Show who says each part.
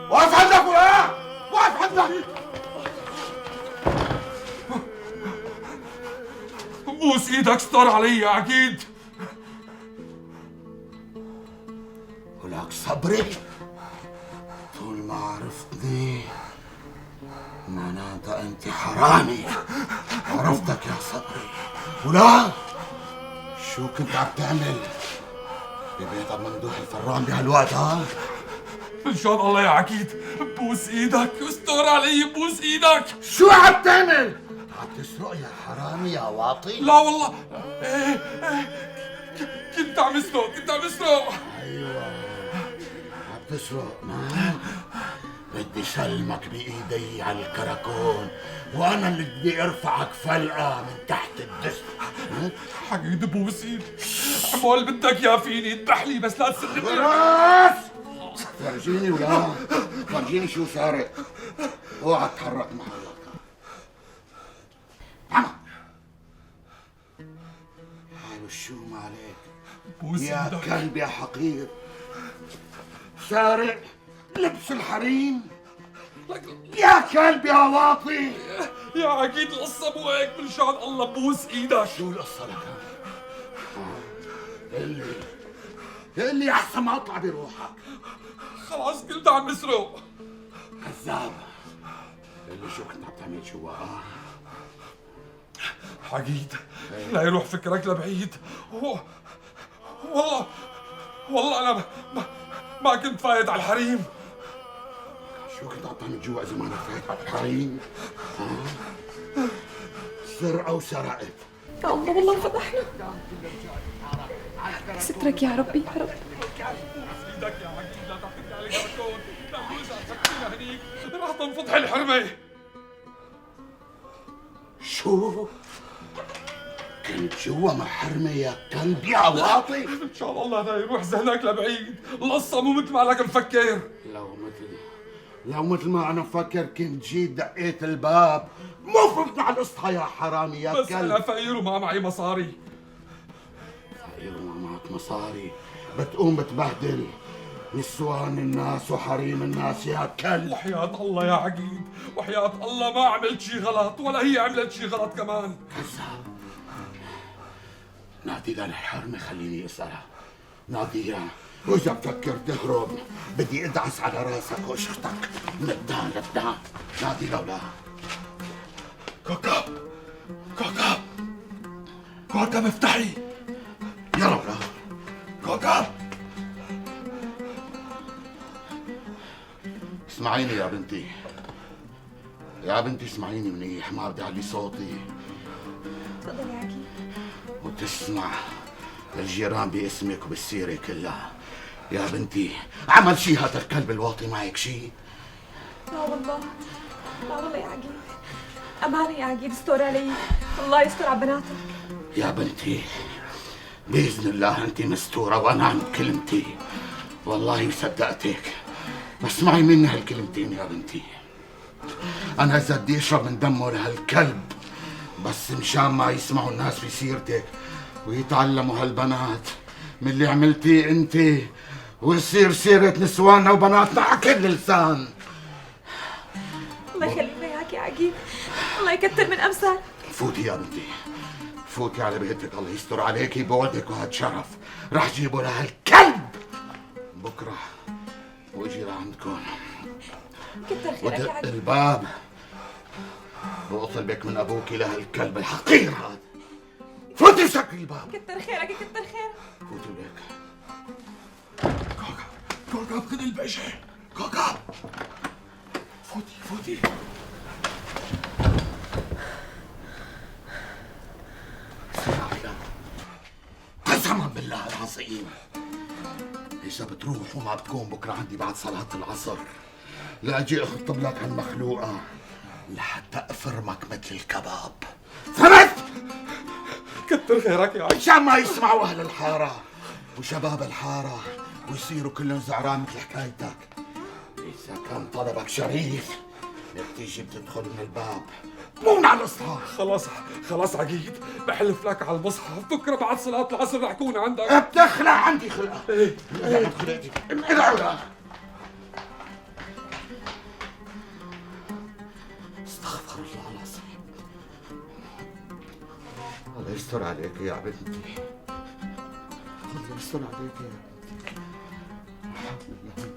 Speaker 1: واقف عندك ولا واقف عندك.
Speaker 2: بوس ايدك، استر علي اكيد.
Speaker 1: ولك صبري طول ما عرفتني معناتها انت حرامي. عرفتك يا صبري. ولا شو كنت عم تعمل ببيت ممدوح الفران بهالوقت؟ ها
Speaker 2: ان شاء الله يا عقيد، بوس ايدك، استر علي، بوس ايدك.
Speaker 1: شو عم تعمل؟ عم تسرق يا حرامي يا واطي؟
Speaker 2: لا والله، كنت عم اسرق.
Speaker 1: ايوه عم تسرق. ما بدي سلمك بايدي على الكراكون، وانا اللي بدي ارفعك فلقه من تحت الجسم.
Speaker 2: عقيد بوس ايدك، عمول بدك يا فيني اذبح لي بس لا تسلمني.
Speaker 1: خلاص فرجيني ولا فرجيني شو سارق. اوعى تتحرك محلك. عمى حلو شو ما عليك
Speaker 2: بوس
Speaker 1: يا
Speaker 2: ايدك.
Speaker 1: كلب يا حقير. سارق لبس الحريم يا كلب يا واطي.
Speaker 2: يا عقيد القصة مو هيك، من شان الله بوس ايدك.
Speaker 1: شو القصة لك؟ اللي احسن ما اطلع بروحك.
Speaker 2: خلاص كنت عم اسرق.
Speaker 1: كذاب. اللي شو كنت عم تعمل جوا؟
Speaker 2: عقيد لا يروح فكرك لبعيد. والله انا ما كنت فايت على الحريم.
Speaker 1: شو كنت عم تعمل جوا اذا ما انا فايت على الحريم؟ سرقة وسرقت.
Speaker 3: يا الله والله فتحنا. سترك يا ربي يا رب.
Speaker 2: ايدك يا عقيد، لا تحكي عليك كراكون، لا توزع سكينة هنيك راح تنفضح الحرمة.
Speaker 1: شو؟ كنت جوا محرمة يا كلب يا واطي؟
Speaker 2: ان شاء الله لا يروح ذهنك لبعيد، القصة مو مثل ما لك مفكر.
Speaker 1: لو مثل ما انا مفكر كنت جيت دقيت الباب. مو فهمت على القصة يا حرامي يا
Speaker 2: بس
Speaker 1: كلب.
Speaker 2: انا فقير وما معي مصاري.
Speaker 1: فقير وما معك مصاري بتقوم بتبهدل نسوان الناس وحريم الناس يا كلب.
Speaker 2: وحياة الله يا عقيد، وحياة الله ما عملت شي غلط، ولا هي عملت شي غلط كمان.
Speaker 1: كذاب. نادي للحرمة خليني اسألها. ناديها، وإذا بفكر تهرب بدي ادعس على راسك وشختك لقدام لقدام. نادي لولا.
Speaker 2: كوكب افتحي
Speaker 1: يا لولا.
Speaker 2: كوكب.
Speaker 1: اسمعيني يا بنتي، يا بنتي اسمعيني منيح، ما بدي اعلي صوتي.
Speaker 3: تفضل يا عقيد.
Speaker 1: وتسمع الجيران باسمك وبالسيرة كلها. يا بنتي عمل شي هذا الكلب الواطي معك شي؟
Speaker 3: لا والله، لا والله يا عقيد. أمانة يا عقيد، استر علي، الله يستر على بناتك.
Speaker 1: يا بنتي بإذن الله أنت مستورة وأنا عند كلمتي. والله صدقتك. اسمعي مني هالكلمتين يا بنتي. أنا إذا بدي أشرب من دمه لهالكلب بس مشان ما يسمعوا الناس في سيرتك ويتعلموا هالبنات من اللي عملتيه أنت، ويصير سيرة نسواننا وبناتنا على كل لسان.
Speaker 3: الله يخلينا اياك يا عقيد، الله يكتر من أمثال.
Speaker 1: فوتي يا بنتي، فوتي على بيتك، الله يستر عليكي بوعدك وهاد شرف. رح جيبوا لهالكلب بكره واجي لعندكم
Speaker 3: كتر خيرك يا
Speaker 1: ودق
Speaker 3: عقيد.
Speaker 1: الباب واطلبك من ابوكي لهالكلب الحقير هذا. فوتي سكري الباب.
Speaker 3: كتر خيرك كتر خيرك.
Speaker 1: فوتي بك.
Speaker 2: كوكب خذ الباشا.
Speaker 1: كوكب فوتي. قسما بالله العظيم إذا بتروح وما بتكون بكرة عندي بعد صلاة العصر لأجي أخطب لك هالمخلوقة لحتى أفرمك مثل الكباب. فهمت؟
Speaker 2: كتر خيرك يا عقيد.
Speaker 1: عشان ما يسمعوا أهل الحارة وشباب الحارة ويصيروا كلهم زعران مثل حكايتك. إذا كان طلبك شريف بدك تيجي بتدخل من الباب مو من على الإصحاب.
Speaker 2: خلاص عقيد، بحلف لك على المصحف بكره بعد صلاة العصر رح اكون عندك.
Speaker 1: بتخلع عندي خلقة.
Speaker 2: ايه
Speaker 1: خلقتي ادعوا له. استغفر الله العظيم. الله يستر عليك يا بنتي، الله يستر عليك يا بنتي.